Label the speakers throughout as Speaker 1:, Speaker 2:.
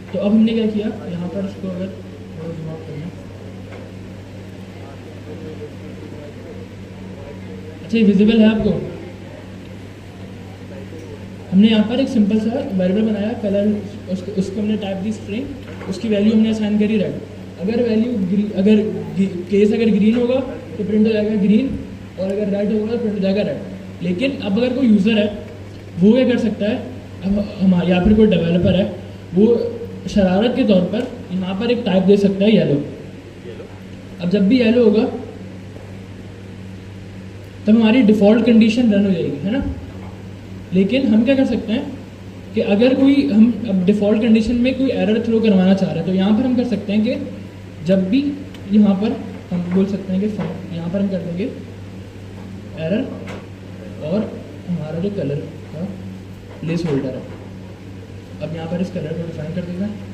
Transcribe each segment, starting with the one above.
Speaker 1: तो अब हमने क्या किया, यहाँ पर इसको अगर थोड़ा जूम आउट करना, अच्छा ये विजिबल है आपको। हमने यहाँ पर एक सिंपल सा वेरिएबल बनाया कलर, उसको हमने टाइप दी स्ट्रिंग, उसकी वैल्यू हमने असाइन करी रेड। अगर वैल्यू अगर केस अगर ग्रीन होगा तो प्रिंट हो जाएगा ग्रीन, और अगर रेड होगा तो प्रिंट हो जाएगा रेड। लेकिन अब अगर कोई यूज़र है वो क्या कर सकता है, अब हमारे यहाँ पर कोई डेवलपर है, वो शरारत के तौर पर यहाँ पर एक टाइप दे सकता है येलो। अब जब भी येलो होगा तब हमारी डिफ़ॉल्ट कंडीशन रन हो जाएगी, है ना। लेकिन हम क्या कर सकते हैं कि अगर कोई हम अब डिफ़ॉल्ट कंडीशन में कोई एरर थ्रो करवाना चाह रहे हैं तो यहाँ पर हम कर सकते हैं कि जब भी यहाँ पर हम बोल सकते हैं कि यहाँ पर हम कर देंगे एरर, और हमारा जो कलर का प्लेस होल्डर है, अब यहाँ पर इस कलर को डिफाइन कर देते हैं।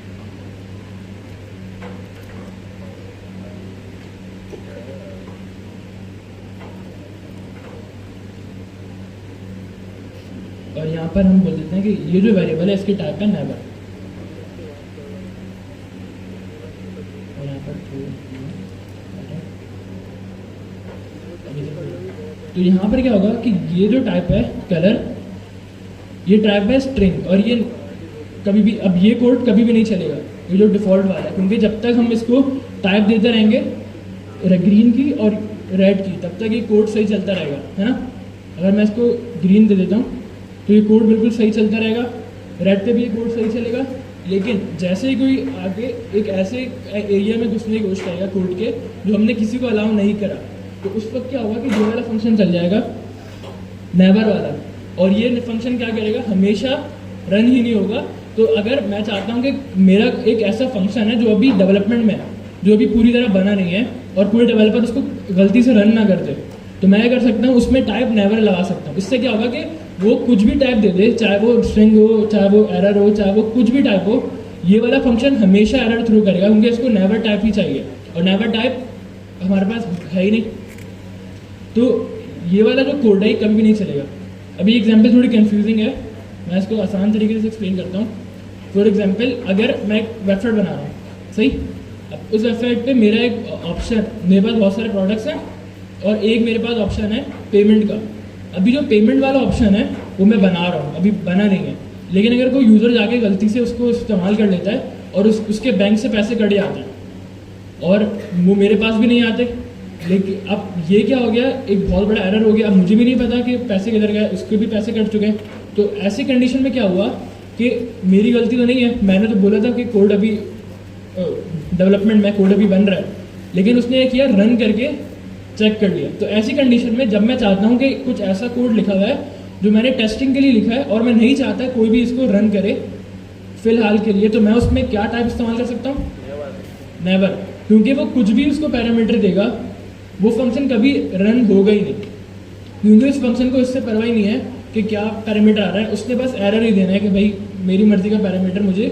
Speaker 1: और यहाँ पर हम बोल देते हैं कि ये जो वेरिएबल है इसकी टाइप है नेवर। और यहाँ पर तो यहाँ पर क्या होगा कि ये जो टाइप है कलर, ये टाइप है स्ट्रिंग, और ये कभी भी, अब ये कोड कभी भी नहीं चलेगा, ये जो डिफ़ॉल्ट वाला है, क्योंकि जब तक हम इसको टाइप देते रहेंगे ग्रीन की और रेड की, तब तक ये कोड सही चलता रहेगा, है ना। अगर मैं इसको ग्रीन दे देता हूँ तो ये कोड बिल्कुल सही चलता रहेगा, रेड पे भी ये कोड सही चलेगा। लेकिन जैसे ही कोई आगे एक ऐसे एरिया में घुसने की कोशिश करेगा कोड के जो हमने किसी को अलाउ नहीं करा, तो उस वक्त क्या होगा कि ये वाला फंक्शन चल जाएगा नेवर वाला, और ये फंक्शन क्या करेगा, हमेशा रन ही नहीं होगा। तो अगर मैं चाहता हूँ कि मेरा एक ऐसा फंक्शन है जो अभी डेवलपमेंट में है, जो अभी पूरी तरह बना नहीं है, और कोई डेवलपर उसको गलती से रन ना कर दे, तो मैं क्या कर सकता हूँ, उसमें टाइप नेवर लगा सकता हूँ। इससे क्या होगा कि वो कुछ भी टाइप दे दे, चाहे वो स्ट्रिंग हो, चाहे वो एरर हो, चाहे वो कुछ भी टाइप हो, ये वाला फंक्शन हमेशा एरर थ्रू करेगा, क्योंकि इसको नेवर टाइप ही चाहिए, और नेवर टाइप हमारे पास है ही नहीं। तो ये वाला जो कोड है कभी भी नहीं चलेगा। अभी एग्जाम्पल थोड़ी कंफ्यूजिंग है, मैं इसको आसान तरीके से एक्सप्लेन करता हूँ। फॉर एग्जाम्पल, अगर मैं एक वेबसाइट बना रहा हूँ, सही, अब उस वेबसाइट पे मेरा एक ऑप्शन, मेरे पास बहुत सारे प्रोडक्ट्स हैं, और एक मेरे पास ऑप्शन है पेमेंट का। अभी जो पेमेंट वाला ऑप्शन है वो मैं बना रहा हूँ, अभी बना नहीं है, लेकिन अगर कोई यूज़र जाके गलती से उसको इस्तेमाल कर लेता है और उसके बैंक से पैसे कट जाते हैं और वो मेरे पास भी नहीं आते, लेकिन अब ये क्या हो गया, एक बहुत बड़ा एरर हो गया। अब मुझे भी नहीं पता कि पैसे किधर गए, उसके भी पैसे कट चुके हैं। तो ऐसी कंडीशन में क्या हुआ कि मेरी गलती तो नहीं है, मैंने तो बोला था कि कोड अभी डेवलपमेंट में, कोड अभी बन रहा है, लेकिन उसने ये किया, रन करके चेक कर लिया। तो ऐसी कंडीशन में जब मैं चाहता हूँ कि कुछ ऐसा कोड लिखा हुआ है जो मैंने टेस्टिंग के लिए लिखा है और मैं नहीं चाहता कोई भी इसको रन करे फिलहाल के लिए, तो मैं उसमें क्या टाइप इस्तेमाल कर सकता हूँ, नेवर, क्योंकि वो कुछ भी उसको पैरामीटर देगा वो फंक्शन कभी रन होगा ही नहीं, क्योंकि उस फंक्शन को इससे परवाह ही नहीं है कि क्या पैरामीटर आ रहा है, उसने बस एरर ही देना है कि भाई मेरी मर्जी का पैरामीटर मुझे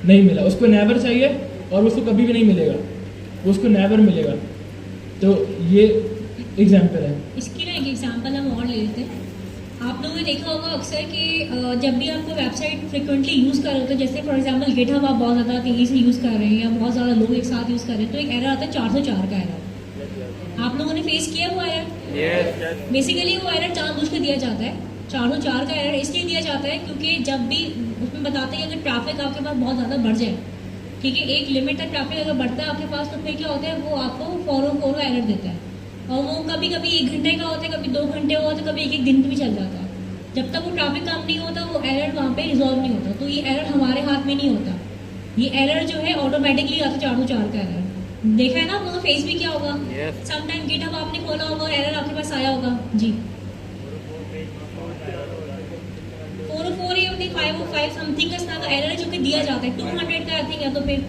Speaker 1: नहीं मिला। उसको नेवर चाहिए और उसको कभी भी नहीं मिलेगा, उसको नेवर मिलेगा। तो ये एग्जाम्पल है।
Speaker 2: इसकी ना एक एग्जाम्पल हम और ले लेते हैं। आप लोगों ने देखा होगा अक्सर कि जब भी आपको वेबसाइट फ्रिक्वेंटली यूज़ कर रहे होते हैं, जैसे फॉर एग्जांपल गिटहब आप बहुत ज़्यादा तेज़ी से यूज़ कर रहे हैं या बहुत ज़्यादा लोग एक साथ यूज़ कर रहे हैं, तो एक एरर आता है 404 का एरर। आप लोगों ने फेस किया वो एरर? बेसिकली वो एरर जानबूझ के दिया जाता है। 404 का एरर इसलिए दिया जाता है क्योंकि जब भी उसमें बताते हैं कि अगर ट्रैफिक आपके पास बहुत ज़्यादा बढ़ जाए, ठीक है, एक लिमिट तक ट्रैफिक अगर बढ़ता है आपके पास, तो फिर क्या होता है, वो आपको 404 एरर देता है। और वो कभी कभी 1 घंटे का होता है, कभी 2 घंटे का होता है, कभी 1 दिन भी चल जाता है। जब तक वो ट्रैफिक कम नहीं होता वो एरर वहाँ पे रिजॉल्व नहीं होता। तो ये एरर हमारे हाथ में नहीं होता, ये एरर जो है ऑटोमेटिकली आता है 404 का एरर। देखा है ना आप लोगों फेस भी क्या होगा, समटाइम गिटहब आपने खोला होगा और एरर आपके पास आया होगा जी, 404 या 505 समथिंग का इसका एरर है जो कि दिया जाता है। 200 का आई थिंक है, तो फिर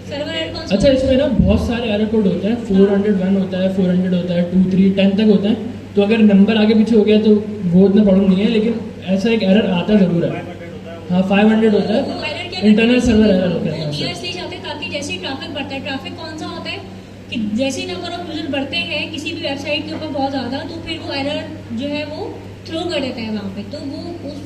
Speaker 2: सर्वर एरर कौन सा?
Speaker 1: अच्छा, इसमें ना बहुत सारे एरर कोड होते हैं, 401 होता है, 400 होता है, 2, 3, 10 तक होता है। तो अगर नंबर आगे पीछे हो गया तो वो इतना प्रॉब्लम नहीं है, लेकिन ऐसा एक एरर आता जरूर है। हाँ, 500 होता है, इंटरनल सर्वर एरर होता है।
Speaker 2: दिया इसलिए जाते हैं ताकि जैसे ही ट्रैफिक बढ़ता है, ट्रैफिक कौन सा होता है कि जैसे ही नंबर ऑफ यूजर बढ़ते हैं किसी भी वेबसाइट के ऊपर बहुत ज़्यादा, तो फिर वो एरर जो है वो थ्रो कर देता है वहाँ पे, तो वो उस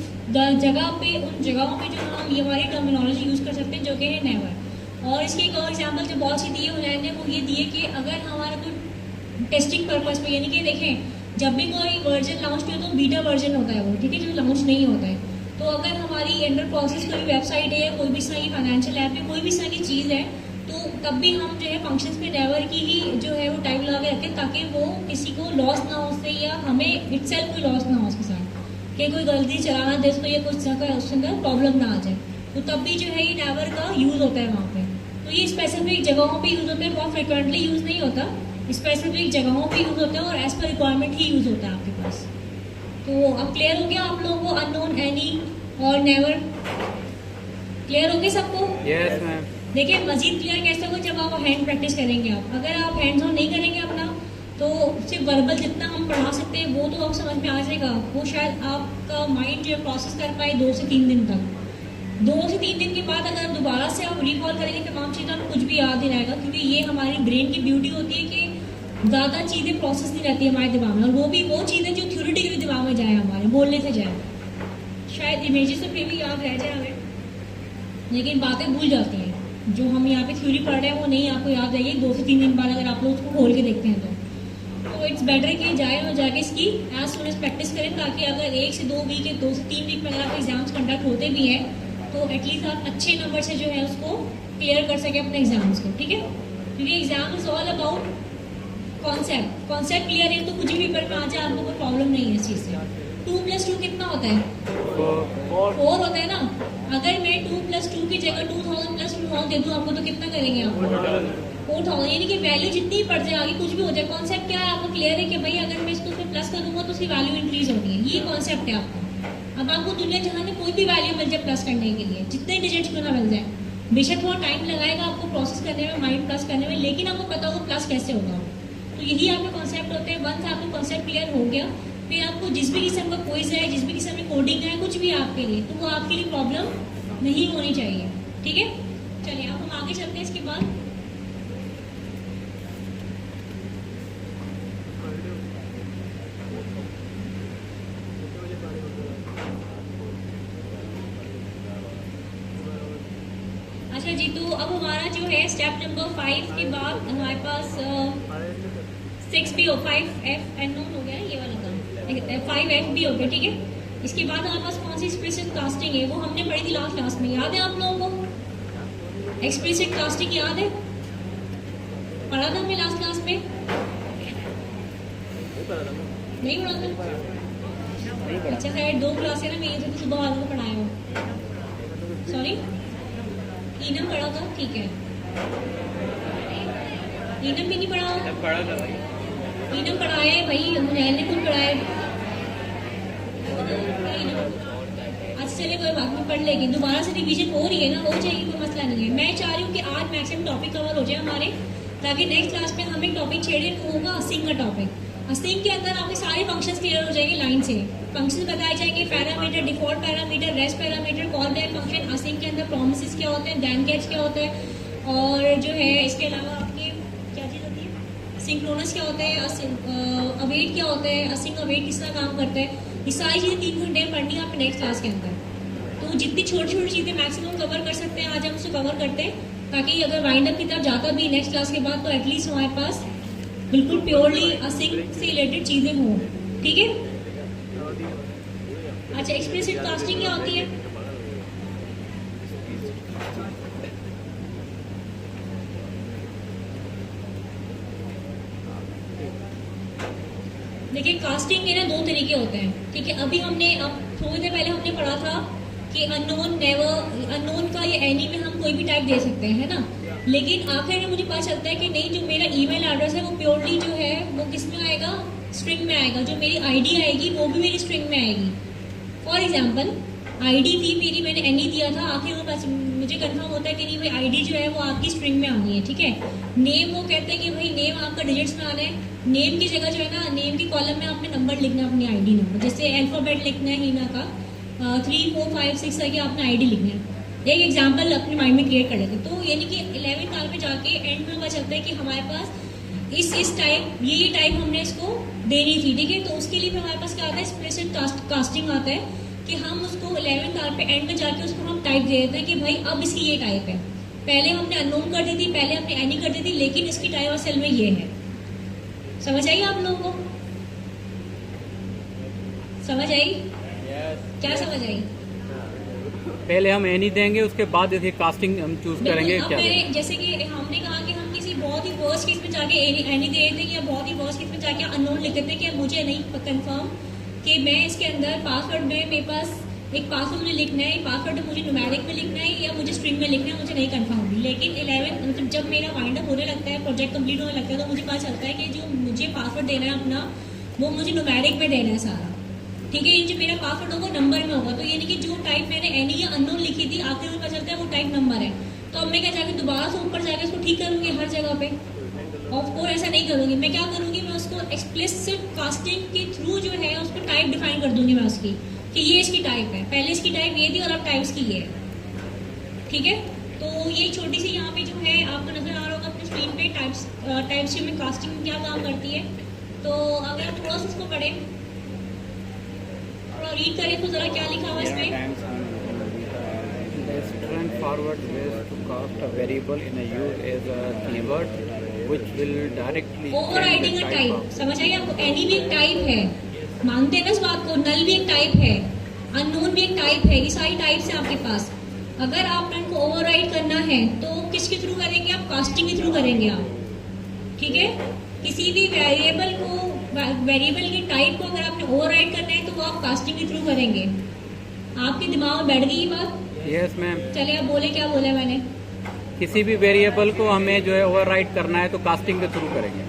Speaker 2: जगह पे, उन जगहों पे जो हम ये हमारी टर्मिनोलॉजी यूज़ कर सकते हैं जो कि है नेवर। और इसके एक और एग्जाम्पल जो बहुत सी दिए हुए हैं वो ये दिए कि अगर हमारा कोई टेस्टिंग पर्पज़ पे, यानी कि देखें जब भी कोई वर्जन लॉन्च किया तो बीटा वर्जन होता है वो, ठीक है, जो लॉन्च नहीं होता है। तो अगर हमारी अंडर प्रोसेस कोई वेबसाइट है, कोई भी सही फाइनेंशियल ऐप है, कोई भी सही चीज़ है, तो तब भी हम जो है फंक्शंस पे नेवर की ही जो है वो टाइप लगा के रखें, ताकि वो किसी को लॉस ना हो उससे, या हमें इटसेल्फ कोई लॉस ना हो उसके साथ, कि कोई गलती चलाना दे उसको या कुछ का उसके अंदर प्रॉब्लम ना आ जाए। तो तब भी जो है ये नेवर का यूज़ होता है वहाँ पे। तो ये स्पेसिफिक जगहों पे यूज़ होता है, बहुत फ्रिक्वेंटली यूज़ नहीं होता, स्पेसिफिक जगहों पे यूज़ होता है और एज पर रिक्वायरमेंट ही यूज़ होता है आपके पास। तो अब क्लियर हो गया आप लोगों को अननोन, एनी और नेवर? क्लियर हो गया सबको?
Speaker 3: Yes ma'am.
Speaker 2: देखिए मजीद क्लियर कैसे होगा जब आप हैंड प्रैक्टिस करेंगे। आप अगर आप हैंड्स ऑन नहीं करेंगे अपना, तो सिर्फ वर्बल जितना हम पढ़ा सकते हैं वो तो आप समझ में आ जाएगा, वो शायद आपका माइंड जो है प्रोसेस कर पाए 2 से 3 दिन तक। 2 से 3 दिन के बाद अगर दोबारा से आप रिकॉल करेंगे तमाम चीज़ें, तो कुछ भी याद नहीं रहेगा, क्योंकि ये हमारी ब्रेन की ब्यूटी होती है कि ज़्यादा चीज़ें प्रोसेस नहीं रहती हमारे दिमाग में, और वो भी वो चीज़ें जो थ्योरेटिकली दिमाग में जाए, हमारे बोलने से जाए। शायद इमेजेस से फिर भी याद रह जाए हमें, लेकिन बातें भूल जाती हैं। जो हम यहाँ पे थ्योरी पढ़ रहे हैं वो नहीं आपको याद रहेगी 2 से 3 दिन बाद, अगर आप लोग उसको खोल के देखते हैं तो इट्स बेटर कि जाए और जाके इसकी एज सुन एज प्रैक्टिस करें, ताकि अगर 1 से 2 वीक या 2 से 3 वीक में अगर आप एग्जाम्स कंडक्ट होते भी हैं तो एटलीस्ट आप अच्छे नंबर से जो है उसको क्लियर कर सकें अपने एग्जाम्स को, ठीक है। क्योंकि exam is all about concept clear है तो कुछ भी पेपर में आ जाए आपको कोई प्रॉब्लम नहीं है इस चीज़ से। 2+2 कितना होता है? 4 होता है ना। अगर मैं 2+2 की जगह 2000 + 2000 दे दूँ आपको, तो कितना करेंगे आप? 4000, यानी कि वैल्यू जितनी बढ़ जाए, आगे कुछ भी हो जाए, कॉन्सेप्ट क्या है आपको क्लियर है कि भाई अगर मैं इसको प्लस करूँगा तो उसकी वैल्यू इंक्रीज होनी है, ये कॉन्सेप्ट है आपका। अब आपको दुनिया जहाँ में कोई भी वैल्यू मिल जाए प्लस करने के लिए, जितने डिजिट्स क्यों ना मिल जाए, बेशक थोड़ा टाइम लगाएगा आपको प्रोसेस करने में, माइंड प्लस करने में, लेकिन आपको पता होगा प्लस कैसे होगा। तो यही आपके कॉन्सेप्ट होते हैं। वंस आपको कॉन्सेप्ट क्लियर हो गया, फिर आपको जिस भी किस्म का क्विज है, जिस भी किस्म में कोडिंग है, कुछ भी आपके लिए, तो वो आपके लिए प्रॉब्लम नहीं होनी चाहिए, ठीक है। चलिए अब हम आगे चलते हैं इसके बाद। अच्छा जी, तो अब हमारा जो है स्टेप नंबर 5 के बाद हमारे पास 6 भी हो, 5F अननोन हो गया, ये वाला काम 5F भी हो गया, ठीक है। इसके बाद हमारे पास कौन सी एक्सप्लिसिट कास्टिंग है, वो हमने पढ़ी थी लास्ट क्लास में, याद है आप लोगों को? एक्सप्लिसिट कास्टिंग याद है? पढ़ा था हमने लास्ट क्लास में? नहीं पढ़ा था? अच्छा खैर 2 क्लास है ना, मेरी तो सुबह वालों को पढ़ाया हो, सॉरी ईनम पढ़ा था, ठीक है। ईनम भी नहीं पढ़ा हो?
Speaker 3: पढ़ा था भाई,
Speaker 2: ईनम पढ़ाया है भाई, मैंने खुद पढ़ाया है। अच्छा चलिए कोई बात नहीं, पढ़ लेंगे, दोबारा से रिवीजन हो रही है ना, हो जाएगी, कोई मसला नहीं है। मैं चाह रही हूँ कि आज मैक्सिमम टॉपिक कवर हो जाए हमारे, ताकि नेक्स्ट क्लास में हमें टॉपिक छेड़े होगा असिंग का टॉपिक। असिंग के अंदर आपके सारे फंक्शंस क्लियर हो जाएंगे लाइन से, फंक्शंस बताए जाएंगे, parameter, default parameter, rest parameter, call back function, using के अंदर प्रोमिसेस क्या होते हैं, दैन कैच क्या होता है, और जो है इसके अलावा आपकी क्या चीज़ होती है, सिंक्रोनस क्या होता है, अवेट क्या होता है, असिंग अवेट किस तरह काम करता है, ये सारी चीज़ें 3 घंटे में पढ़नी है आपके नेक्स्ट क्लास के अंदर। तो जितनी छोटी छोटी चीज़ें मैक्सिमम कवर कर सकते हैं आज हम उसे कवर करते हैं, ताकि अगर वाइंड अप की तरफ जाता भी नेक्स्ट क्लास के बाद तो एटलीस्ट हमारे पास बिल्कुल प्योरली असिंग से रिलेटेड चीज़ें हों, ठीक है। अच्छा एक्सप्लिसिट कास्टिंग क्या होती है? देखिए कास्टिंग के ना 2 तरीके होते हैं, ठीक है। अभी हमने अब थोड़ी देर पहले हमने पढ़ा था कि अननोन, नेवर, अननोन का या एनी में हम कोई भी टाइप दे सकते हैं, है ना। लेकिन आखिर में मुझे पता चलता है कि नहीं, जो मेरा ईमेल एड्रेस है वो प्योरली जो है वो किस में आएगा, स्ट्रिंग में आएगा। जो मेरी आईडी आएगी वो भी मेरी स्ट्रिंग में आएगी। फॉर एग्जांपल आईडी थी मेरी, मैंने एनी दिया था, आखिर वो बस मुझे कंफर्म होता है कि नहीं भाई आईडी जो है वो आपकी स्ट्रिंग में आनी है, ठीक है। नेम वो कहते हैं कि भाई नेम आपका डिजिट्स में आना है, नेम की जगह जो है ना, नेम की कॉलम में आपने नंबर लिखना है, अपनी आईडी नंबर, जैसे अल्फाबेट लिखना है हीना का 3 4 5 6 करके आपने आईडी लिखना है। एक एग्जाम्पल अपने माइंड में क्रिएट कर लेते हैं। तो यानी कि 11th साल में जाके एंड में पता चलता है कि हमारे पास इस टाइप ये टाइप हमने इसको देनी थी, ठीक है। तो उसके लिए हमारे पास क्या आता है, एक्सप्लिसिट कास्टिंग आता है कि हम उसको 11th आवर पे एंड में जाके उसको हम टाइप दे देते हैं कि भाई अब इसकी ये टाइप है। पहले हमने अननोन कर दी थी, पहले हमने एनी कर दी थी, लेकिन इसकी टाइप असल में ये है। समझ आई आप लोगों को? समझ आई? क्या समझ आई?
Speaker 3: पहले हम एनी देंगे, उसके बाद जैसे कास्टिंग हम चूज करेंगे
Speaker 2: अब
Speaker 3: क्या
Speaker 2: मैंने जैसे कि हमने कहा कि हम किसी बहुत ही वर्स्ट केस में जाके एनी दे देते हैं या बहुत ही वर्स्ट केस में जाके अननोन लिख देते हैं कि अब मुझे नहीं कंफर्म कि मैं इसके अंदर पासवर्ड में मेरे पास एक पासवर्ड मुझे लिखना है, पासवर्ड मुझे न्यूमेरिक में लिखना है या मुझे स्ट्रिंग में लिखना है, मुझे नहीं कंफर्म। लेकिन 11 मतलब जब मेरा वाइंड अप होने लगता है, प्रोजेक्ट कंप्लीट होने लगता है, तो मुझे पता चलता है कि जो मुझे पासवर्ड देना है अपना, वो मुझे न्यूमेरिक में देना है सारा, ठीक है। ये जो मेरा पासवर्ड होगा नंबर में होगा, तो यानी कि जो टाइप मैंने एनी या अननोन लिखी थी आखिर में पता चलता है वो टाइप नंबर है। तो अब मैं क्या जाके दोबारा से ऊपर जाके उसको ठीक करूंगी हर जगह पे? और ऐसा नहीं करूंगी। मैं क्या करूंगी, मैं उसको एक्सप्लिसिट कास्टिंग के थ्रू जो है उसको टाइप डिफाइन कर दूंगी मैं उसकी, कि ये इसकी टाइप है, पहले इसकी टाइप ये थी और अब टाइप इसकी ये है, ठीक है। तो ये छोटी सी यहाँ पे जो है आपको नजर आ रहा होगा अपनी स्क्रीन पे टाइप्स में कास्टिंग क्या काम करती है। तो अगर आप थोड़ा सा इसको पढ़ें, थोड़ा रीड करें तो जरा क्या लिखा हुआ है इसमें।
Speaker 3: Straightforward ways to cast a variable in a use as a keyword which will directly
Speaker 2: overriding
Speaker 3: change
Speaker 2: a
Speaker 3: the type
Speaker 2: type,
Speaker 3: of
Speaker 2: समझ आइए आपको? एनी भी एक टाइप है, मानते हैं ना इस बात को। नल भी एक टाइप है, अननोन भी एक टाइप है, ये सारी टाइप्स हैं आपके पास। अगर आपने इनको ओवरराइड करना है तो किसके थ्रू करेंगे आप? कास्टिंग के थ्रू करेंगे आप, ठीक है। किसी भी वेरिएबल की टाइप को अगर आपने ओवरराइड करना है तो वो आप कास्टिंग के थ्रू करेंगे। आपके दिमाग में बैठ गई ये बात?
Speaker 3: Yes ma'am.
Speaker 2: चले अब बोले, क्या बोला मैंने?
Speaker 3: किसी भी वेरिएबल को हमें जो है ओवरराइड करना है तो कास्टिंग के थ्रू करेंगे।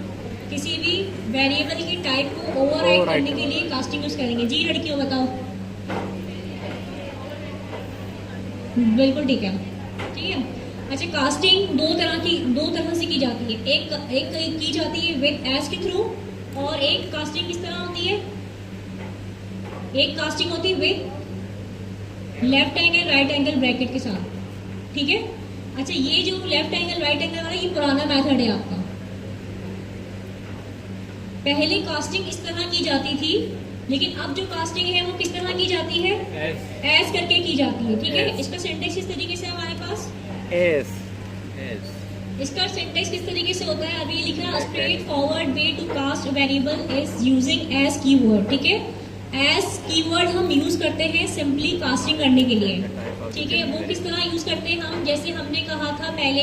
Speaker 2: किसी भी वेरिएबल की टाइप को ओवरराइड करने के लिए कास्टिंग यूज करेंगे। जी लड़कियों बताओ। बिल्कुल ठीक है, ठीक है। अच्छा, कास्टिंग दो तरह से की जाती है। एक की जाती है विद एज के थ्रू, और एक कास्टिंग किस तरह होती है? एक कास्टिंग होती है with left angle right angle bracket के साथ, ठीक है। अच्छा, ये जो लेफ्ट एंगल राइट एंगल वाला ये पुराना मेथड है आपका। पहले कास्टिंग इस तरह की जाती थी, लेकिन अब जो कास्टिंग है वो किस तरह की जाती है? एस करके की जाती है, ठीक है। इसका सिंटेक्स किस तरीके से हमारे पास?
Speaker 3: एस।
Speaker 2: इसका सिंटेक्स किस तरीके से होता है? अभी लिखा है straightforward way to cast variable is using as keyword, ठीक है। एस कीवर्ड हम यूज करते हैं सिंपली कास्टिंग करने के लिए, ठीक है। वो किस तरह यूज करते हैं हम? जैसे हमने कहा था पहले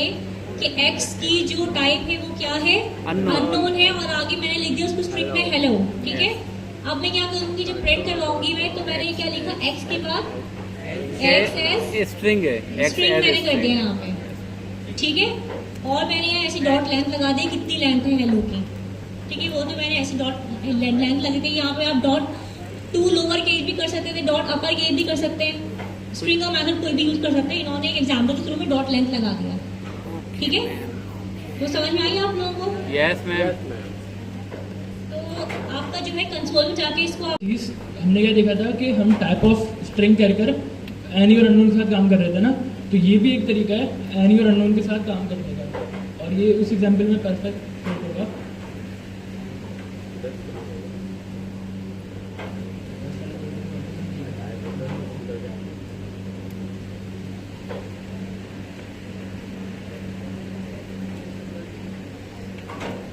Speaker 2: कि एक्स की जो टाइप है वो क्या है? अननोन है, और आगे मैंने लिख दिया उसको स्ट्रिंग में हेलो, ठीक है। अब मैं क्या करूंगी, जब प्रिंट करवाऊंगी मैं, तो मैंने क्या लिखा? एक्स के बाद एक्स एस
Speaker 3: स्ट्रिंग है,
Speaker 2: स्ट्रिंग मैंने कर दिया यहाँ पे, ठीक है। और मैंने यहाँ ऐसी डॉट लेंथ लगा दी, कितनी लेंथ है हेलो की, ठीक है। वो तो मैंने ऐसी डॉट लेंथ लगी थी। यहाँ पे आप डॉट टू लोअर केस भी कर सकते थे, डॉट अपर केस भी कर सकते हैं, स्ट्रिंग का मेथड कोई भी यूज कर सकते हैं। इन्होंने एक एग्जाम्पल के थ्रू में डॉट लेंथ लगा दिया, ठीक है। तो समझ में आई आप लोगों को?
Speaker 3: Yes ma'am.
Speaker 2: तो आपका जो है कंसोल में जाके इसको
Speaker 1: चीज हमने क्या देखा था कि हम टाइप ऑफ स्ट्रिंग कर एनी और अननोन के साथ काम कर रहे थे ना, तो ये भी एक तरीका है एनी और अननोन के साथ काम करने का, और ये उस एग्जाम्पल में परफेक्ट फिट होगा।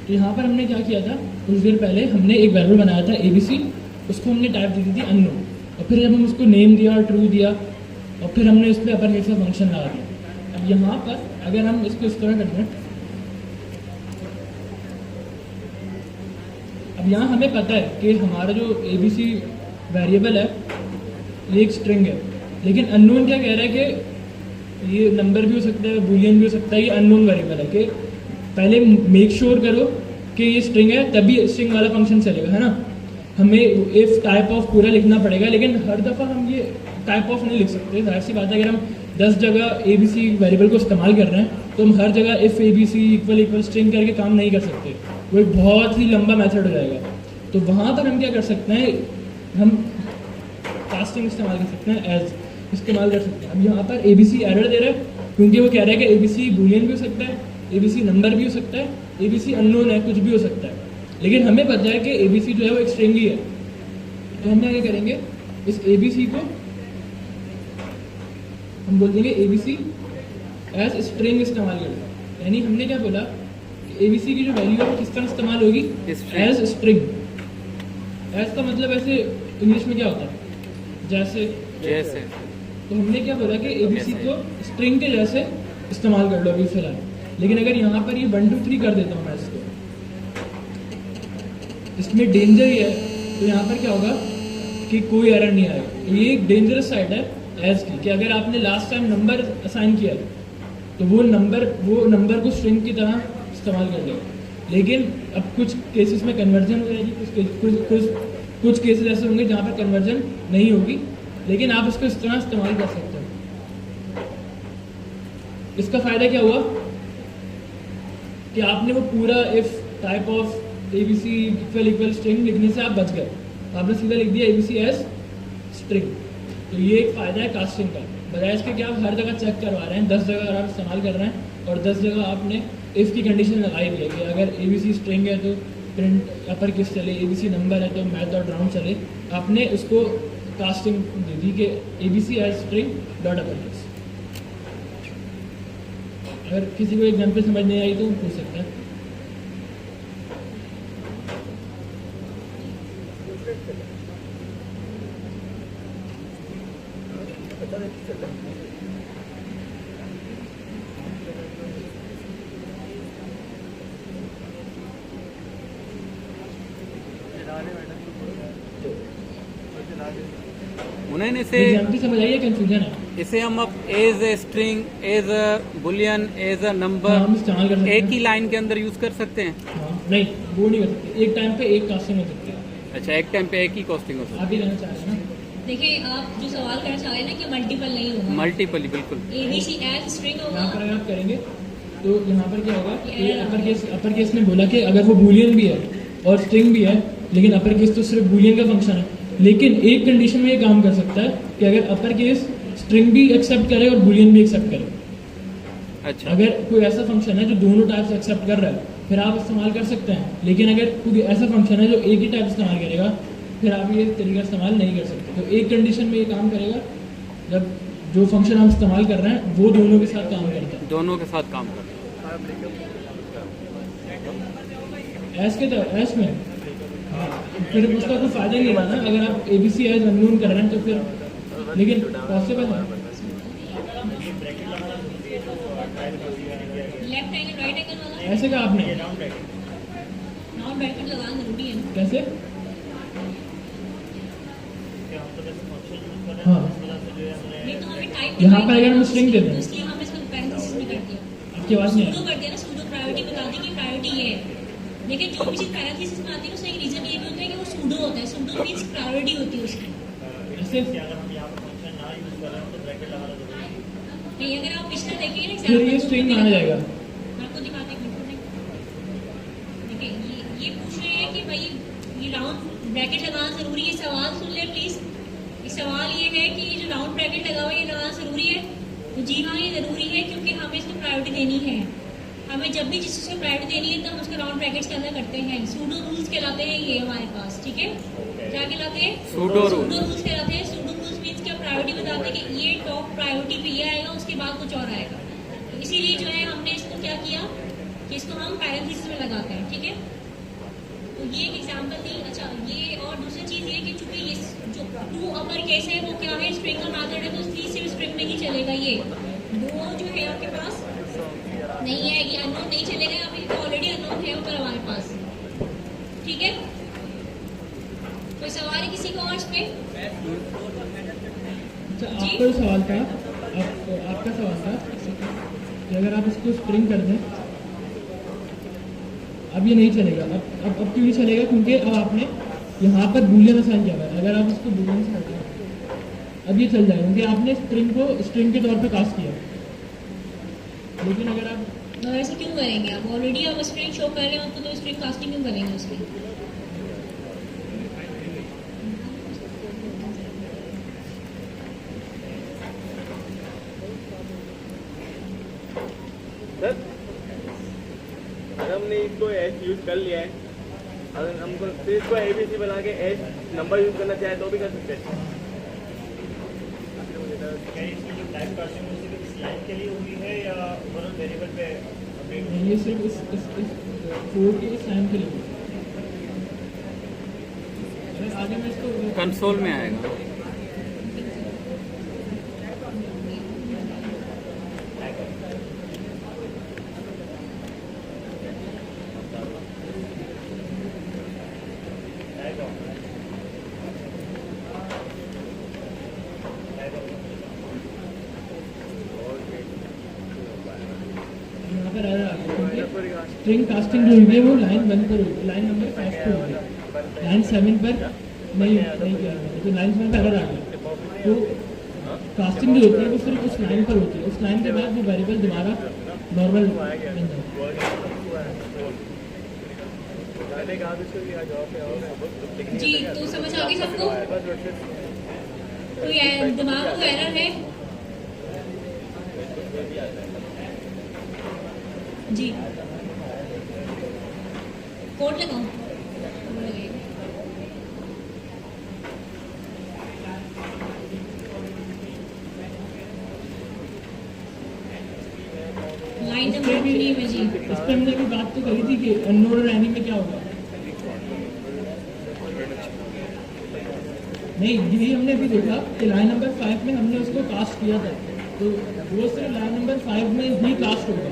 Speaker 1: तो यहाँ पर हमने क्या किया था, कुछ देर पहले हमने एक वेरिएबल बनाया था ABC, उसको हमने टाइप दी थी अननोन, और फिर जब हम उसको नेम दिया, ट्रू दिया, और फिर हमने उस पर अपर केस का फंक्शन लगा दिया। अब यहाँ पर अगर हम इसको इस तरह करते हैं, अब यहाँ हमें पता है कि हमारा जो ABC वेरिएबल है ये एक स्ट्रिंग है, लेकिन अननोन क्या कह रहा है कि ये नंबर भी हो सकता है, बूलियन भी हो सकता है, ये अननोन वेरिएबल है। कि पहले मेक श्योर करो कि ये स्ट्रिंग है, तभी स्ट्रिंग वाला फंक्शन चलेगा, है ना। हमें इफ टाइप ऑफ पूरा लिखना पड़ेगा, लेकिन हर दफ़ा हम ये टाइप ऑफ नहीं लिख सकते। जाहिर सी बात है, अगर हम 10 जगह ABC वेरिएबल को इस्तेमाल कर रहे हैं तो हम हर जगह इफ ABC इक्वल स्ट्रिंग करके काम नहीं कर सकते, वो एक बहुत ही लंबा मेथड हो जाएगा। तो वहाँ पर हम क्या कर सकते हैं, हम कास्टिंग इस्तेमाल कर सकते हैं, एज इस्तेमाल कर सकते हैं। अब यहाँ पर ABC एरर दे रहा है क्योंकि वो कह रहा है कि ABC बूलियन भी हो सकता है, ABC नंबर भी हो सकता है, ABC अननोन है, कुछ भी हो सकता है, लेकिन हमें पता है कि ABC जो है वो एक स्ट्रिंग ही है। तो हम क्या करेंगे, इस ABC को हम बोल देंगे ABC एज स्ट्रिंग इस्तेमाल करेंगे। यानी हमने क्या बोला, ABC की जो वैल्यू है वो किस तरह इस्तेमाल होगी, एज स्ट्रिंग। एज का मतलब ऐसे इंग्लिश में क्या होता है, जैसे।
Speaker 3: जैसे
Speaker 1: तो हमने क्या बोला कि ABC को स्ट्रिंग के जैसे इस्तेमाल कर लो अभी फिलहाल। लेकिन अगर यहाँ पर ये 1 2 3 कर देता हूँ मैं इसको, इसमें डेंजर ही है, तो यहाँ पर क्या होगा कि कोई एरर नहीं आएगा। ये एक डेंजरस साइड है एज की, कि अगर आपने लास्ट टाइम नंबर असाइन किया है तो वो नंबर को स्ट्रिंग की तरह इस्तेमाल कर लेगा। लेकिन अब कुछ केसेस में कन्वर्जन हो जाएगी, कुछ केसेस ऐसे होंगे जहाँ पर कन्वर्जन नहीं होगी, लेकिन आप इसको इस तरह इस्तेमाल कर सकते हो। इसका फ़ायदा क्या हुआ कि आपने वो पूरा if type of ABC equal string लिखने से आप बच गए, आपने सीधा लिख दिया ABC एज स्ट्रिंग। तो ये एक फ़ायदा है कास्टिंग का, बजाय इसके कि आप हर जगह चेक करवा रहे हैं, 10 जगह अगर आप इस्तेमाल कर रहे हैं और 10 जगह आपने इफ़ की कंडीशन लगाई हुई है कि अगर ABC स्ट्रिंग है तो प्रिंट अपर केस चले, ABC नंबर है तो मैथ डॉट राउंड चले। आपने उसको कास्टिंग दे दी कि ABC as string dot upper case. अगर किसी को एग्जाम्पल समझ नहीं आई तो पूछ सकता है।
Speaker 3: उन्होंने इसे
Speaker 1: एग्जाम्पल समझ आई है, कंफ्यूजन है?
Speaker 3: इसे हम अब as a string, as a boolean, as a
Speaker 1: हाँ, हम
Speaker 3: नंबर
Speaker 1: इस्तेमाल कर सकते हैं।
Speaker 3: एक ही लाइन के अंदर यूज कर सकते हैं।
Speaker 1: हाँ, नहीं वो नहीं कर सकते, एक टाइम पे एक कास्टिंग हो सकती है।
Speaker 3: अच्छा, एक टाइम पे एक ही कॉस्टिंग हो सकती
Speaker 1: आप ही कहना चाह रहे हैं ना?
Speaker 2: देखिए आप जो सवाल करना चाह रहे हैं ना कि मल्टीपल नहीं
Speaker 3: है,
Speaker 2: होगा,
Speaker 3: मल्टीपल, बिल्कुल।
Speaker 2: ABC एज स्ट्रिंग होगा।
Speaker 1: यहाँ पर अगर आप करेंगे तो यहाँ पर क्या होगा कि अपर केस ने बोला कि अगर वो बूलियन भी है और स्ट्रिंग भी है, लेकिन अपर केस तो सिर्फ बूलियन का फंक्शन है, लेकिन एक कंडीशन में ये काम कर सकता है कि अगर अपर केस स्ट्रिंग भी एक्सेप्ट करे और बूलियन भी एक्सेप्ट करे।
Speaker 3: अच्छा,
Speaker 1: अगर कोई ऐसा फंक्शन है जो दोनों टाइप्स एक्सेप्ट कर रहा है, फिर आप इस्तेमाल कर सकते हैं। लेकिन अगर कोई ऐसा फंक्शन है जो एक ही टाइप इस्तेमाल करेगा, फिर आप ये तरीका इस्तेमाल नहीं कर सकते। तो एक कंडीशन में ये काम करेगा जब जो फंक्शन हम इस्तेमाल कर रहे हैं वो दोनों के साथ काम करता है।
Speaker 3: दोनों के साथ काम कर।
Speaker 1: एस के तरह एस में फिर उसका कोई फायदा नहीं रहा ना, अगर आप ABC एज अननोन कर रहे हैं तो फिर, लेकिन पॉसिबल है।
Speaker 2: लेफ्ट एंगल राइट एंगल वाला
Speaker 1: ऐसे का आपने
Speaker 2: नॉन ब्रैकेट लगाना जरूरी है ना।
Speaker 1: कैसे? हाँ,
Speaker 2: नहीं तो हमें टाइप
Speaker 1: यहाँ पर अगर हम स्ट्रिंग दे दें,
Speaker 2: तो इसलिए हमने इसको पैरेंथेसिस में कर दिया।
Speaker 1: आपकी आवाज़ नहीं
Speaker 2: सूडो कर दिया ना, सूडो प्रायोरिटी बता दी कि प्रायोरिटी ये है। लेकिन जो भी चीज़ पैरेंथेसिस में आती है उसका एक रीजन ये भी होता है कि वो सूडो होता है। सूडो मींस प्रायोरिटी होती है उसकी।
Speaker 1: ऐसे
Speaker 2: नहीं, अगर आप पिछले देखिए ना
Speaker 1: फिर ये स्ट्रिंग माना जाएगा।
Speaker 2: मैं आपको दिखाते हैं, देखिए ये पूछ रहे हैं कि भाई ये राउंड ब्रैकेट लगाना जरूरी है। सवाल सुन ले प्लीज। सवाल ये है कि ये जो राउंड ब्रैकेट लगा हुआ है ये लगाना जरूरी है। तो जी हाँ, ये जरूरी है क्योंकि हमें इसको प्रायोरिटी देनी है। हमें जब भी जिस चीज़ को प्रायोरिटी देनी है तो हम उसको राउंड ब्रैकेट्स के अंदर करते हैं। सूडो रूल्स कहलाते हैं ये हमारे पास, ठीक है? क्या कहलाते हैं?
Speaker 3: Pseudo rule.
Speaker 2: सूडो रूल्स कहलाते हैं। सूडो रूल्स मीन्स कि प्रायोरिटी बताते हैं कि ये टॉप प्रायोरिटी पे ये आएगा, उसके बाद कुछ और आएगा। तो इसीलिए जो है हमने इसको क्या किया कि इसको हम पैरेंथेसिस में लगाते हैं, ठीक है? तो ये एक एग्जाम्पल थी। अच्छा, ये और दूसरी चीज़ ये कि चूंकि ये जो 2 अपर केस है वो क्या है, स्ट्रिंग का मैथड है, तो इसलिए सिर्फ स्ट्रिंग में ही चलेगा। ये दो जो है आपके पास नहीं है, ये अननोन नहीं चलेगा। अभी ऑलरेडी अननोन है ऊपर हमारे पास, ठीक है? कोई सवाल है किसी को और इस पे?
Speaker 1: अच्छा, आपका जो सवाल था, आपका सवाल था कि अगर आप इसको स्ट्रिंग कर दें, अब ये नहीं चलेगा। अब क्यों नहीं चलेगा? क्योंकि अब आपने यहाँ पर बूलियन असाइन किया हुआ है। अगर आप इसको बूलियन से हटाएं अब ये चल जाएगा, क्योंकि आपने स्ट्रिंग को स्ट्रिंग के तौर पे कास्ट किया। लेकिन अगर आप
Speaker 2: तो ऐसे क्यों करेंगे? आप ऑलरेडी आप स्ट्रिंग शो कर रहे हो तो स्ट्रिंग कास्टिंग क्यों करेंगे उसकी?
Speaker 4: सर, अगर हमने इसको एच यूज कर लिया है, अगर हमको फिर इसको ABC बना के एच नंबर यूज करना चाहे तो भी कर सकते हैं।
Speaker 5: इसकी जो टाइप कास्टिंग है सिर्फ इस लाइन के लिए हुई है या ओवरऑल वेरिएबल पे अपडेट?
Speaker 1: ये सिर्फ इस कोड के इस लाइन के लिए। अगर आगे मैं इसको
Speaker 3: कंसोल में आएगा।
Speaker 1: यहाँ पर एरर आ गया, स्ट्रिंग कास्टिंग जो हुई है वो लाइन 1 पर हुई, लाइन नंबर 5 पर हुई, लाइन 7 पर नहीं किया गया, तो लाइन 7 पर एरर आ गया। तो कास्टिंग जो होती है वो सिर्फ उस लाइन पर होती है, उस लाइन के बाद वो वेरिएबल दोबारा नॉर्मल बन जाता है।
Speaker 2: जी, तो समझ आ गई सबको? तो ये दिमाग को एरर है जी, कोड लगाओ। लाइन नंबर 3 में जी,
Speaker 1: इस पर हमने अभी बात तो करी थी कि अननोन और एनी में क्या होगा। नहीं, यही हमने अभी देखा कि लाइन नंबर 5 में हमने उसको कास्ट किया था, तो वो सिर्फ लाइन नंबर 5 में ही कास्ट होगा।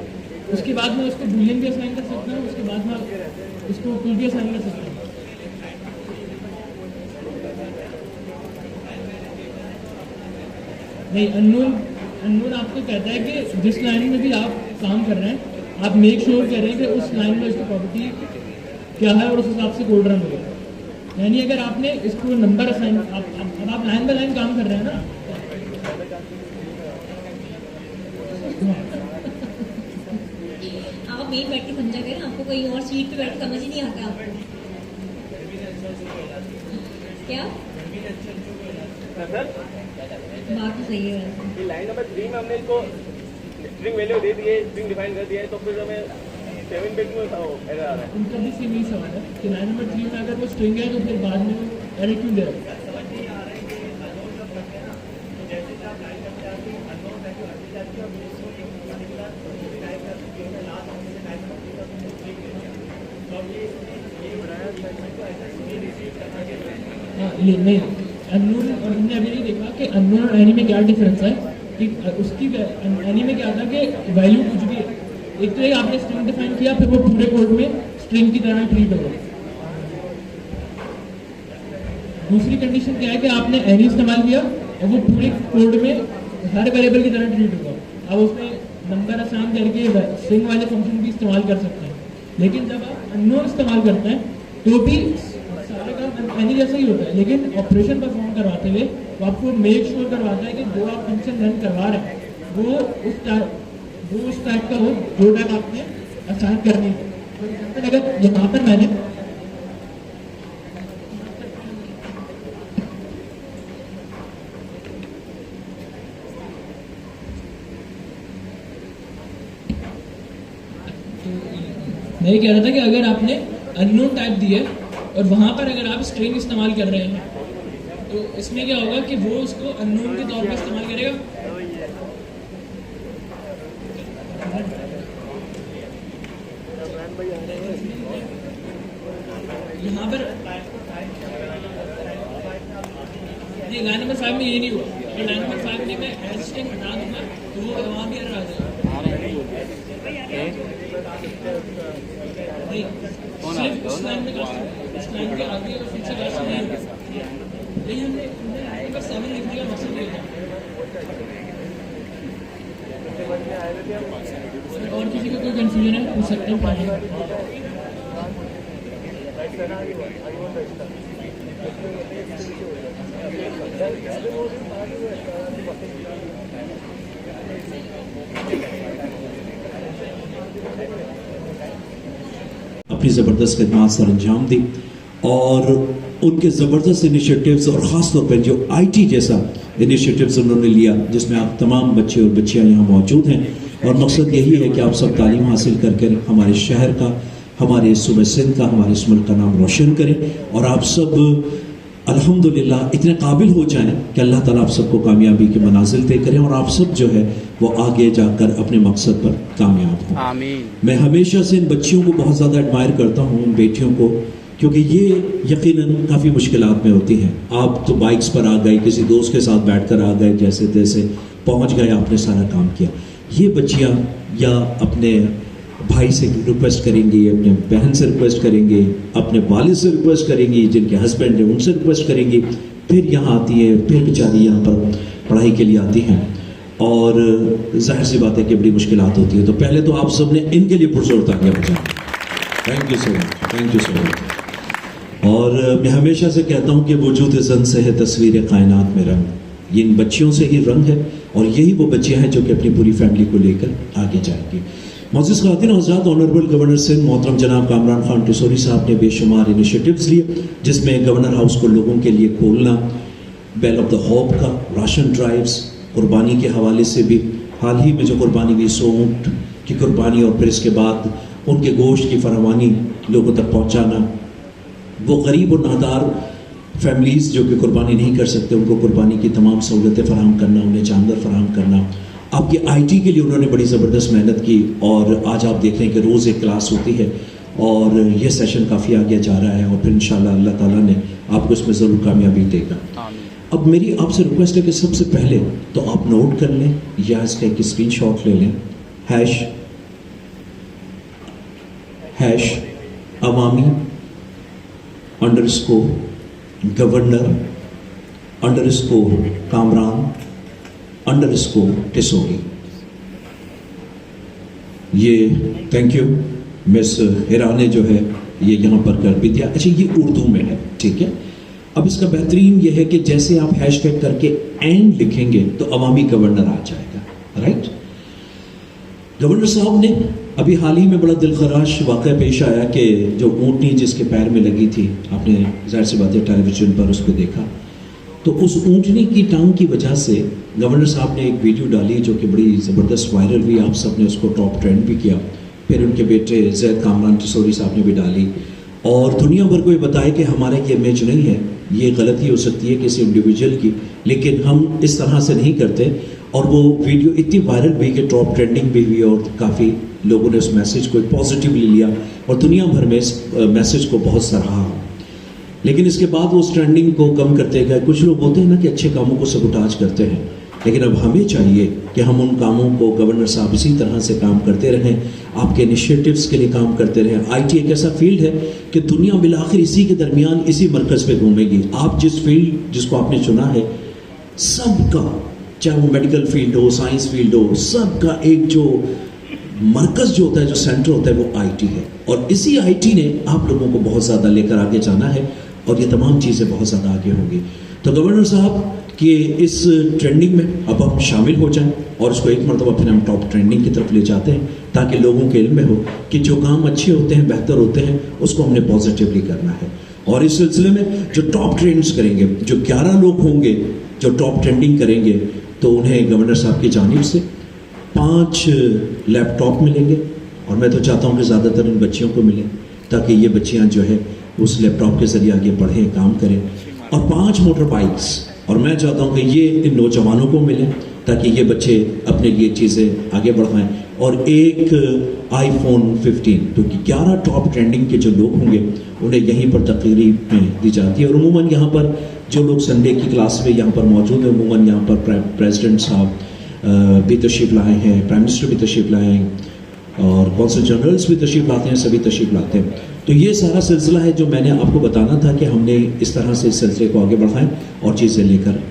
Speaker 1: उसके बाद मैं उसको बूलियन भी असाइन कर सकता हूँ, उसके बाद मैं उसको कुल भी असाइन कर सकता हूँ। नहीं, अननोन आपको कहता है कि जिस लाइन में भी आप काम कर रहे हैं, आप मेक श्योर कर रहे हैं कि उस लाइन में उसकी प्रॉपर्टी क्या है और उस हिसाब से कोड रन होगा। यानी अगर आपने इसको नंबर असाइन, अब आप लाइन बाय लाइन काम कर रहे हैं ना,
Speaker 2: आप मेन बैठ के समझा करें, आपको कोई और सीट पे बैठ के समझ ही नहीं आता। क्या बात तो सही है वैसे।
Speaker 4: ये लाइन नंबर 3 में हमने इसको स्ट्रिंग वैल्यू दे दी है, स्ट्रिंग डिफाइन कर दिया है, तो फिर हमें 7 पेज में एरर आ रहा है।
Speaker 1: उनका भी सेम ही सवाल है कि लाइन नंबर 3 में अगर वो स्ट्रिंग है तो फिर बाद में एरर क्यों दे रहा है। हाँ, ये नहीं, अननोन और हमने अभी नहीं देखा कि अननोन और एनी में क्या डिफरेंस है। कि उसकी एनी में क्या था कि वैल्यू कुछ भी है, एक तो ये आपने स्ट्रिंग डिफाइन किया, फिर वो पूरे कोड में स्ट्रिंग की तरह ट्रीट होगा। दूसरी कंडीशन क्या है कि आपने एनी इस्तेमाल किया और वो पूरे कोड में हर वेरिएबल की तरह ट्रीट होगा। अब उसमें नंबर असाइन करके स्ट्रिंग वाले फंक्शन भी इस्तेमाल कर सकते हैं, लेकिन जब आप अननोन इस्तेमाल करते हैं तो भी सारा काम एनी जैसा ही होता है, लेकिन ऑपरेशन परफॉर्म करवाते हुए वो आपको मेक श्योर करवाता है कि जो आप फंक्शन रन करवा रहे हैं वो उस टाइप का हो जो टाइप आपने असाइन करनी है। तो एग्जाम्पल अगर यहाँ पर मैंने मैं ये कह रहा था कि अगर आपने अननोन टाइप दी है और वहाँ पर अगर आप स्ट्रिंग इस्तेमाल कर रहे हैं तो इसमें क्या होगा कि वो उसको अननोन के तौर पर इस्तेमाल करेगा। यहाँ पर नहीं, लाइन नंबर 5 में ये नहीं हुआ। अगर लाइन नंबर 5 में मैं एज स्ट्रिंग हटा दूंगा तो वो वहाँ भी एरर आ जाएगा। नहीं, सिर्फ उस लाइन में इस लाइन के आगे और पीछे कास्ट नहीं होगा। लेकिन हमने लाइन नंबर 7 लिखने का मकसद ये था। और किसी को कोई कंफ्यूजन है पूछ सकते हैं।
Speaker 6: अपनी ज़बरदस्त खिदमत सर अंजाम दी और उनके ज़बरदस्त इनिशिएटिव्स और ख़ास तौर पर जो आईटी जैसा इनिशिएटिव्स उन्होंने लिया जिसमें आप तमाम बच्चे और बच्चियां यहाँ मौजूद हैं और मकसद यही है कि आप सब तालीम हासिल करके हमारे शहर का हमारे सूबे सिंध का, हमारे इस मुल्क का नाम रोशन करें और आप सब अल्हम्दुलिल्लाह इतने काबिल हो जाएं कि अल्लाह ताला आप सबको कामयाबी के मनाजिल तय करें और आप सब जो है वो आगे जाकर अपने मकसद पर कामयाब हों।
Speaker 3: आमीन।
Speaker 6: मैं हमेशा से इन बच्चियों को बहुत ज़्यादा एडमायर करता हूँ, इन बेटियों को, क्योंकि ये यकीनन काफ़ी मुश्किलात में होती हैं। आप तो बाइक्स पर आ गए, किसी दोस्त के साथ बैठकर आ गए, जैसे तैसे पहुँच गए, आपने सारा काम किया। ये बच्चियाँ या अपने भाई से रिक्वेस्ट करेंगी, अपने बहन से रिक्वेस्ट करेंगे, अपने वालिद से रिक्वेस्ट करेंगी, जिनके हस्बैंड हैं उनसे रिक्वेस्ट करेंगी, फिर यहाँ आती है, फिर बेचारी यहाँ पर पढ़ाई के लिए आती हैं और जाहिर सी बात है कि बड़ी मुश्किलात होती है। तो पहले तो आप सब ने इनके लिए पुरजोर तालियां बजाएं। Thank you so much, thank you so much. और मैं हमेशा से कहता हूँ कि वजूद ज़न से है तस्वीर कायनात में रंग। ये इन बच्चियों से ही रंग है और यही वो बच्चियाँ हैं जो कि अपनी पूरी फैमिली को लेकर आगे जाएंगी। मोअज़्ज़िज़ ख़वातीन और हज़रात, ऑनरेबल गवर्नर सिंध मोहतरम जनाब कामरान खान टिसोरी साहब ने बेशुमार इनिशिएटिव्स लिए, जिसमें गवर्नर हाउस को लोगों के लिए खोलना, बेल ऑफ द होप का, राशन ड्राइव्स, कुर्बानी के हवाले से भी हाल ही में जो कुर्बानी हुई 100 ऊँट की कुर्बानी और फिर इसके बाद उनके गोश्त की फरावानी लोगों तक पहुँचाना, वो गरीब और नादार फैमिलीज़ जो कि कुर्बानी नहीं कर सकते उनको कुर्बानी की तमाम सहूलतें फराहम करना, उन्हें जानवर फराहम करना। आपकी आईटी के लिए उन्होंने बड़ी ज़बरदस्त मेहनत की और आज आप देख रहे हैं कि रोज़ एक क्लास होती है और ये सेशन काफ़ी आगे जा रहा है और फिर इंशाल्लाह अल्लाह ताला ने आपको इसमें ज़रूर कामयाबी देगा। अब मेरी आपसे रिक्वेस्ट है कि सबसे पहले तो आप नोट कर लें या इसका एक स्क्रीनशॉट ले लें, हैश अवामी _ गवर्नर _ कामरान _ टिसोरी। ये थैंक यू मिस हिरा ने जो है ये यहाँ पर कर भी दिया। अच्छा, ये उर्दू में है, ठीक है। अब इसका बेहतरीन ये है कि जैसे आप हैशटैग करके एंड लिखेंगे तो अवामी गवर्नर आ जाएगा, राइट। गवर्नर साहब ने अभी हाल ही में बड़ा दिलखराश वाक़या पेश आया कि जो ऊँटनी जिसके पैर में लगी थी, आपने ज़ाहिर सी बात है टेलीविजन पर उसको देखा, तो उस ऊँटनी की टांग की वजह से गवर्नर साहब ने एक वीडियो डाली जो कि बड़ी ज़बरदस्त वायरल हुई। आप सब ने उसको टॉप ट्रेंड भी किया। फिर उनके बेटे ज़ैद कामरान टिसोरी साहब ने भी डाली और दुनिया भर को ये बताया कि हमारा ये इमेज नहीं है, ये गलती हो सकती है किसी इंडिविजुअल की, लेकिन हम इस तरह से नहीं करते। और वो वीडियो इतनी वायरल हुई कि टॉप ट्रेंडिंग भी हुई और काफ़ी लोगों ने उस मैसेज को पॉजिटिवली लिया और दुनिया भर में इस मैसेज को बहुत सराहा। लेकिन इसके बाद वो उस ट्रेंडिंग को कम करते गए। कुछ लोग होते हैं ना कि अच्छे कामों को सबुटाज करते हैं, लेकिन अब हमें चाहिए कि हम उन कामों को, गवर्नर साहब इसी तरह से काम करते रहें, आपके इनिशिएटिव्स के लिए काम करते रहें। आईटी एक ऐसा फील्ड है कि दुनिया बिलाखिर इसी के दरमियान इसी मरकज़ पे घूमेगी। आप जिस फील्ड जिसको आपने चुना है, सबका, चाहे वो मेडिकल फील्ड हो, साइंस फील्ड हो, सबका एक जो मरकज़ जो होता है, जो सेंटर होता है, वो आईटी है। और इसी आईटी ने आप लोगों को बहुत ज़्यादा लेकर आगे जाना है और ये तमाम चीज़ें बहुत ज़्यादा आगे होंगी। तो गवर्नर साहब कि इस ट्रेंडिंग में अब हम शामिल हो जाएं और इसको एक मरतबा फिर हम टॉप ट्रेंडिंग की तरफ ले जाते हैं, ताकि लोगों के इल्म में हो कि जो काम अच्छे होते हैं, बेहतर होते हैं, उसको हमने पॉजिटिवली करना है। और इस सिलसिले में जो टॉप ट्रेंड्स करेंगे, जो 11 लोग होंगे जो टॉप ट्रेंडिंग करेंगे, तो उन्हें गवर्नर साहब की जानिब से 5 लैपटॉप मिलेंगे और मैं तो चाहता हूँ कि ज़्यादातर इन बच्चियों को मिले, ताकि ये बच्चियाँ जो है उस लैपटॉप के ज़रिए आगे बढ़ें, काम करें। और 5 मोटर बाइक्स, और मैं चाहता हूँ कि ये इन नौजवानों को मिले ताकि ये बच्चे अपने लिए चीज़ें आगे बढ़ाएं। और एक iPhone 15, क्योंकि 11 टॉप ट्रेंडिंग के जो लोग होंगे उन्हें यहीं पर तकरीब में दी जाती है। और उमूमन यहाँ पर जो लोग संडे की क्लास में यहाँ पर मौजूद हैं, उमूमन यहाँ पर प्रेसिडेंट साहब भी तशरीफ़ लाए हैं, प्राइम मिनिस्टर भी तशरीफ़ लाए हैं और कौंसल जनरल्स भी तशरीफ़ लाते हैं, सभी तशरीफ़ लाते हैं। तो ये सारा सिलसिला है जो मैंने आपको बताना था कि हमने इस तरह से इस सिलसिले को आगे बढ़ाएं और चीज़ें लेकर